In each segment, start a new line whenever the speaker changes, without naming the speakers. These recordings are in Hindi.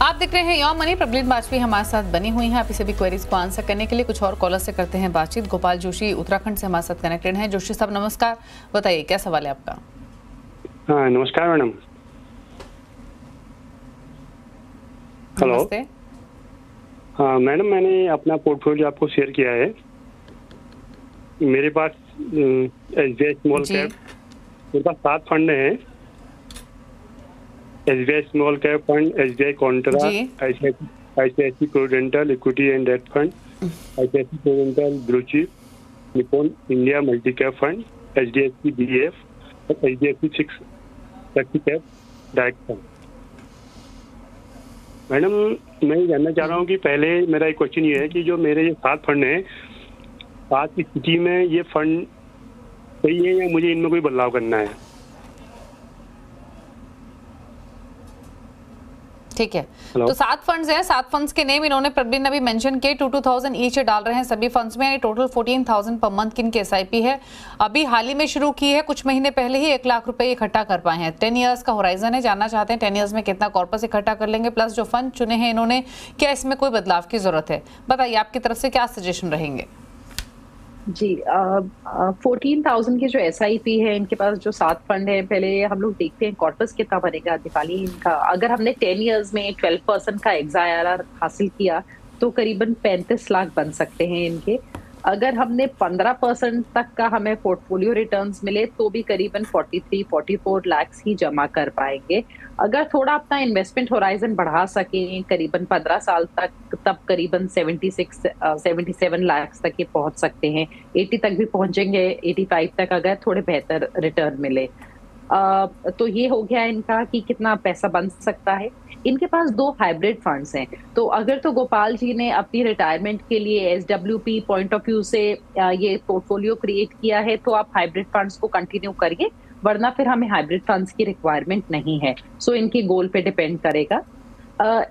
आप देख रहे हैं योर मनी। प्रबलीन बाजपेयी हमारे साथ बनी हुई हैं। आप इसे भी क्वेरीज को आंसर करने के लिए कुछ और कॉलर से करते हैं बातचीत। गोपाल जोशी उत्तराखंड से हमारे साथ कनेक्टेड हैं। जोशी साहब नमस्कार, बताइए क्या सवाल है आपका।
हाँ नमस्कार मैडम। हेलो।
नमस्ते।
हाँ मैडम, मैंने अपना पोर्टफोलियो आपको शेयर किया है। मेरे पास SBI स्मॉल कैप, मेरे पास 7 फंड हैं। SBI small cap fund, SBI contra, ICICI prudential equity and debt fund, ICICI prudential blue chip, Nippon India multi cap fund, HDFC BF और HDFC 630 cap direct fund. Madam मैं ये जानना चाह रहा हूँ कि पहले मेरा एक क्वेश्चन ये है कि जो मेरे ये 7 फंड हैं, आज की स्थिति में ये फंड सही है या मुझे इनमें कोई बदलाव करना है?
ठीक है, तो 7 फंड्स हैं। 7 फंड्स के नेम इन्होंने प्रबलीन ने अभी मेंशन किए। 2,000 ईच डाल रहे हैं सभी फंड्स में, यानी टोटल 14,000 पर मंथ की इनकी SIP है। अभी हाल ही में शुरू की है, कुछ महीने पहले ही 1 लाख रुपए इकट्ठा कर पाए हैं। 10 ईयर्स का होराइजन है। जानना चाहते हैं 10 ईयर्स में कितना कॉर्पस इकट्ठा कर लेंगे, प्लस जो फंड चुने हैं इन्होंने, क्या इसमें कोई बदलाव की जरूरत है? बताइए आपकी तरफ से क्या सजेशन रहेंगे।
जी 14,000 की जो SIP है, इनके पास जो 7 फंड है, पहले हम लोग देखते हैं कॉर्पस कितना बनेगा दिवाली इनका। अगर हमने 10 इयर्स में 12% का XIRR हासिल किया तो करीबन 35 लाख बन सकते हैं इनके। अगर हमने 15% तक का हमें पोर्टफोलियो रिटर्न्स मिले तो भी करीबन 43-44 लाख ही जमा कर पाएंगे। अगर थोड़ा अपना इन्वेस्टमेंट होराइजन बढ़ा सकें करीबन 15 साल तक, तब करीबन 77 लाख तक ये पहुंच सकते हैं। 80 तक भी पहुंचेंगे, 85 तक, अगर थोड़े बेहतर रिटर्न मिले। तो ये हो गया इनका कि कितना पैसा बन सकता है। इनके पास 2 हाइब्रिड फंड्स हैं। तो अगर तो गोपाल जी ने अपनी रिटायरमेंट के लिए SWP पॉइंट ऑफ व्यू से ये पोर्टफोलियो क्रिएट किया है तो आप हाइब्रिड फंड्स को कंटिन्यू करिए, वरना फिर हमें हाइब्रिड फंड्स की रिक्वायरमेंट नहीं है। सो इनके गोल पे डिपेंड करेगा।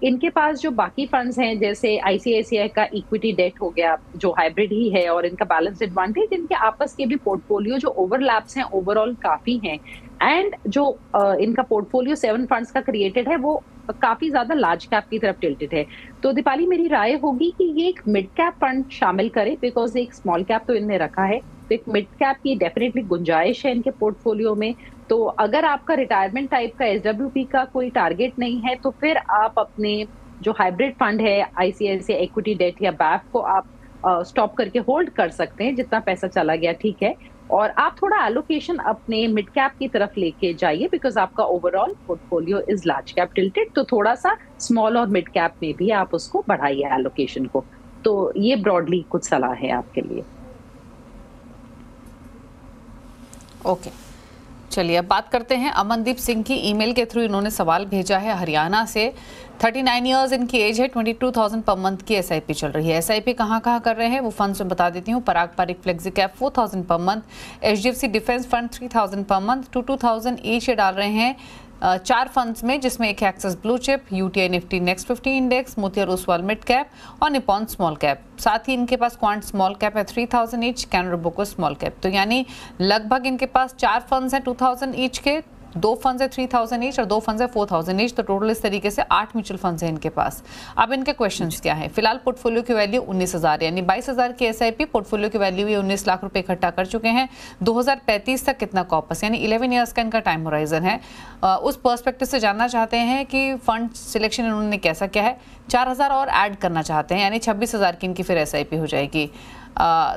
इनके पास जो बाकी फंड्स हैं, जैसे ICICI का इक्विटी डेट हो गया जो हाइब्रिड ही है, और इनका बैलेंस एडवांटेज, इनके आपस के भी पोर्टफोलियो जो ओवरलैप्स हैं ओवरऑल काफी हैं। एंड जो इनका पोर्टफोलियो 7 फंड्स का क्रिएटेड है वो काफी ज्यादा लार्ज कैप की तरफ टिल्टेड है। तो दीपाली मेरी राय होगी कि ये एक मिड कैप फंड शामिल करे, बिकॉज एक स्मॉल कैप तो इनने रखा है, तो एक मिड कैप की डेफिनेटली गुंजाइश है इनके पोर्टफोलियो में। तो अगर आपका रिटायरमेंट टाइप का SWP का कोई टारगेट नहीं है तो फिर आप अपने जो हाइब्रिड फंड है ICICI इक्विटी डेट या BAF को आप स्टॉप करके होल्ड कर सकते हैं। जितना पैसा चला गया ठीक है, और आप थोड़ा एलोकेशन अपने मिड कैप की तरफ लेके जाइए, बिकॉज आपका overall portfolio is large cap tilted. तो थोड़ा सा स्मॉल और मिड कैप में भी आप उसको बढ़ाइए एलोकेशन को। तो ये ब्रॉडली कुछ सलाह है आपके लिए।
ओके, चलिए अब बात करते हैं अमनदीप सिंह की। ईमेल के थ्रू इन्होंने सवाल भेजा है हरियाणा से। 39 इयर्स इनकी एज है। 22,000 पर मंथ की SIP चल रही है। SIP कहाँ कर रहे हैं वो फंड्स में बता देती हूँ। पराग Pareek flexi cap 4,000 per month, HDFC defence fund 3,000 per month, 2,000 each डाल रहे हैं 4 फंड्स में, जिसमें एक Axis blue chip, UTI Nifty next 50 index, Motilal Oswal mid cap और निप्पॉन स्मॉल कैप। साथ ही इनके पास क्वांट स्मॉल कैप है 3,000 ईच, कैनरा बुको स्मॉल कैप। तो यानी लगभग इनके पास 4 फंड्स हैं 2,000 ईच के, 2 फंड्स है 3,000 ईच और 2 फंड्स है 4,000 ईच। तो टोटल इस तरीके से 8 म्यूचुअल फंड्स हैं इनके पास। अब इनके क्वेश्चंस क्या है? फिलहाल पोर्टफोलियो की वैल्यू 19,000, यानी 22,000 की SIP, पोर्टफोलियो की वैल्यू ये 19 लाख रुपए इकट्ठा कर चुके हैं। 2035 तक कितना कॉर्पस, यानी 11 ईयर्स का इनका टाइम होराइजन है। उस पर्सपेक्टिव से जानना चाहते हैं कि फंड सिलेक्शन इन्होंने कैसा किया है। 4,000 और ऐड करना चाहते हैं, यानी 26,000 की इनकी फिर SIP हो जाएगी।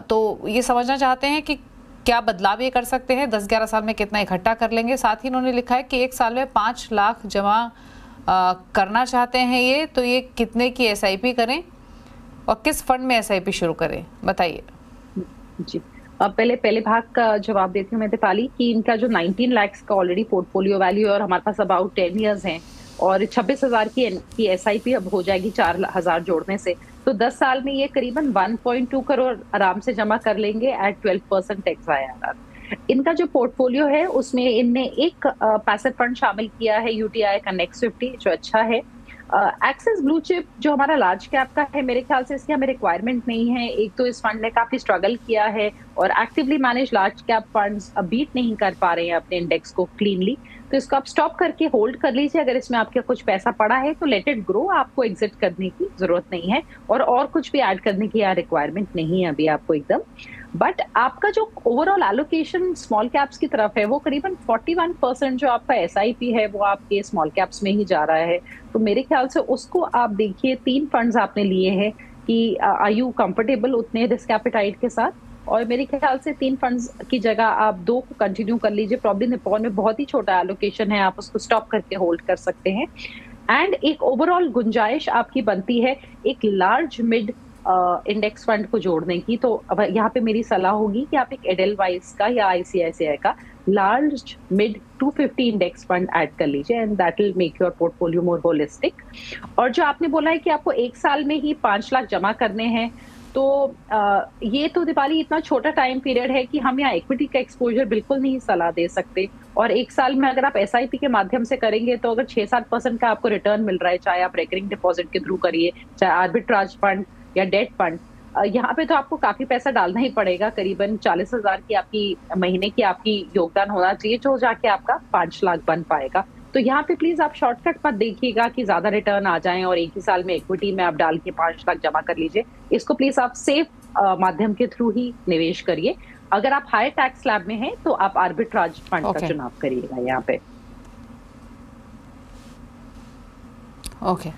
तो ये समझना चाहते हैं कि क्या बदलाव ये कर सकते हैं, 10-11 साल में कितना इकट्ठा कर लेंगे। साथ ही इन्होंने लिखा है कि 1 साल में 5 लाख जमा करना चाहते हैं ये, तो ये कितने की SIP करें और किस फंड में SIP शुरू करें, बताइए।
जी अब पहले भाग का जवाब देती हूँ मैं दीपाली, कि इनका जो 19 लाख का ऑलरेडी पोर्टफोलियो वैल्यू है और हमारे पास अबाउट 10 इयर्स हैं और 26,000 की SIP अब हो जाएगी 4,000 जोड़ने से, तो 10 साल में ये करीबन 1.2 करोड़ आराम से जमा कर लेंगे एट 12% XIRR। इनका जो पोर्टफोलियो है उसमें इनने एक पैसिव फंड शामिल किया है UTI का नेक्स्ट 50, जो अच्छा है। एक्सिस ब्लू चिप जो हमारा लार्ज कैप का है, मेरे ख्याल से इसकी हमें रिक्वायरमेंट नहीं है। एक तो इस फंड ने काफी स्ट्रगल किया है और actively manage large cap funds अब बीट नहीं कर पा रहे हैं अपने इंडेक्स को क्लीनली, तो इसको आप स्टॉप करके होल्ड कर लीजिए। अगर इसमें आपका कुछ पैसा पड़ा है तो लेट इट ग्रो, आपको एग्जिट करने की जरूरत नहीं है और कुछ भी ऐड करने की रिक्वायरमेंट नहीं है अभी आपको एकदम। बट आपका जो ओवरऑल एलोकेशन स्मॉल कैप्स की तरफ है वो करीबन 41% जो आपका एसआईपी है वो आपके स्मॉल कैप्स में ही जा रहा है। तो मेरे ख्याल से उसको आप देखिए, 3 फंड्स आपने लिए हैं कि आर यू कंफर्टेबल उतने रिस्क एपेटाइट के साथ, और मेरे ख्याल से 3 फंड्स की जगह आप 2 को कंटिन्यू कर लीजिए। प्रॉब्ली निपॉन में बहुत ही छोटा एलोकेशन है, आप उसको स्टॉप करके होल्ड कर सकते हैं। एंड एक ओवरऑल गुंजाइश आपकी बनती है एक लार्ज मिड इंडेक्स फंड को जोड़ने की। तो अब यहाँ पे मेरी सलाह होगी कि आप एक एडेलवाइस का या आईसीआईसीआई का large mid 250 index fund add कर लीजिए and that will make your portfolio more holistic. और जो आपने बोला है कि आपको 1 साल में ही 5 लाख जमा करने हैं, तो ये तो दीपाली इतना छोटा टाइम पीरियड है कि हम यहाँ इक्विटी का एक्सपोजर बिल्कुल नहीं सलाह दे सकते। और 1 साल में अगर आप एसआईपी के माध्यम से करेंगे तो अगर 6-7% का आपको रिटर्न मिल रहा है, चाहे आप रेकरिंग डिपॉजिट के थ्रू करिए, चाहे आर्बिट्राज फंड या डेट फंड, यहाँ पे तो आपको काफी पैसा डालना ही पड़ेगा। करीबन 40,000 की आपकी महीने की आपकी योगदान होना चाहिए जो जाके आपका 5 लाख बन पाएगा। तो यहाँ पे प्लीज आप शॉर्टकट मत देखिएगा कि ज्यादा रिटर्न आ जाएं और एक ही साल में इक्विटी में आप डाल के 5 लाख जमा कर लीजिए। इसको प्लीज आप सेफ माध्यम के थ्रू ही निवेश करिए। अगर आप हाई टैक्स स्लैब में हैं तो आप आर्बिट्राज फंड का चुनाव करिएगा यहाँ पे।
ओके,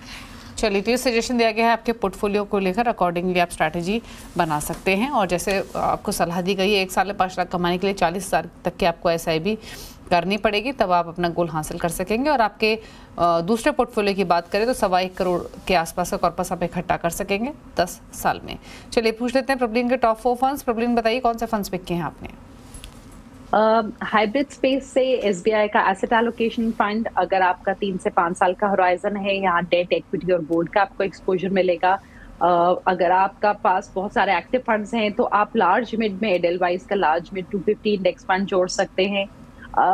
चलिए, तो ये सजेशन दिया गया है आपके पोर्टफोलियो को लेकर, अकॉर्डिंगली आप स्ट्रैटेजी बना सकते हैं। और जैसे आपको सलाह दी गई है 1 साल में 5 लाख कमाने के लिए 40,000 तक की आपको एसआईपी करनी पड़ेगी, तब आप अपना गोल हासिल कर सकेंगे। और आपके दूसरे पोर्टफोलियो की बात करें तो 1.25 करोड़ के आसपास का कॉर्पस आप इकट्ठा कर सकेंगे 10 साल में। चलिए पूछ लेते हैं प्रबलीन के टॉप 4 फंड्स। प्रबलीन बताइए कौन से फंड्स पिक किए हैं आपने?
हाइब्रिड स्पेस से एसबीआई का एसेट एलोकेशन फंड, अगर आपका 3 से 5 साल का होराइजन है, यहाँ डेट, इक्विटी और गोल्ड का आपको एक्सपोजर मिलेगा। अगर आपका पास बहुत सारे एक्टिव फंड्स हैं तो आप लार्ज मिड में एडेलवाइस का लार्ज मिड 250 इंडेक्स फंड जोड़ सकते हैं।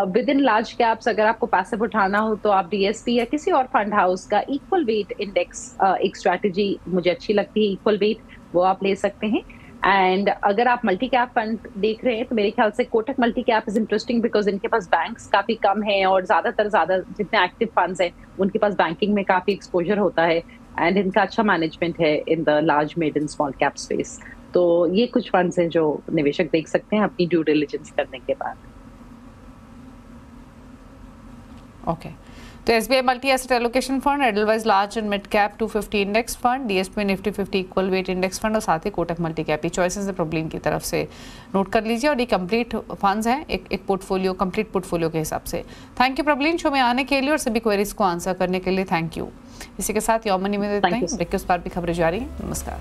विद इन लार्ज कैप्स अगर आपको पैसिव उठाना हो तो आप डीएसपी या किसी और फंड हाउस का इक्वल वेट इंडेक्स एक स्ट्रैटेजी मुझे अच्छी लगती है, इक्वल वेट, वो आप ले सकते हैं। एंड अगर आप मल्टी कैप फंड देख रहे हैं तो मेरे ख्याल से Kotak multi cap is interesting because इनके पास बैंक्स काफी कम हैं और ज्यादा जितने एक्टिव फंड्स हैं उनके पास बैंकिंग में काफी एक्सपोजर होता है एंड इनका अच्छा मैनेजमेंट है in the large mid and small cap space. तो ये कुछ फंड्स हैं जो निवेशक देख सकते हैं अपनी ड्यू डिलिजेंस करने के बाद।
ओके, तो SBI multi asset allocation fund, Edelweiss large and mid cap 250 index fund, DSP Nifty 50 equal weight index fund और साथ ही कोटक मल्टी कैप, ये चॉइसेस है प्रॉब्लम की तरफ से, नोट कर लीजिए। और ये कंप्लीट फंड्स हैं एक पोर्टफोलियो, कंप्लीट पोर्टफोलियो के हिसाब से। थैंक यू प्रॉब्लम शो में आने के लिए और सभी क्वेरीज को आंसर करने के लिए, थैंक यू। इसी के साथ योर मनी में देते हैं, ब्रेक के उस पार भी खबरें जारी हैं। नमस्कार।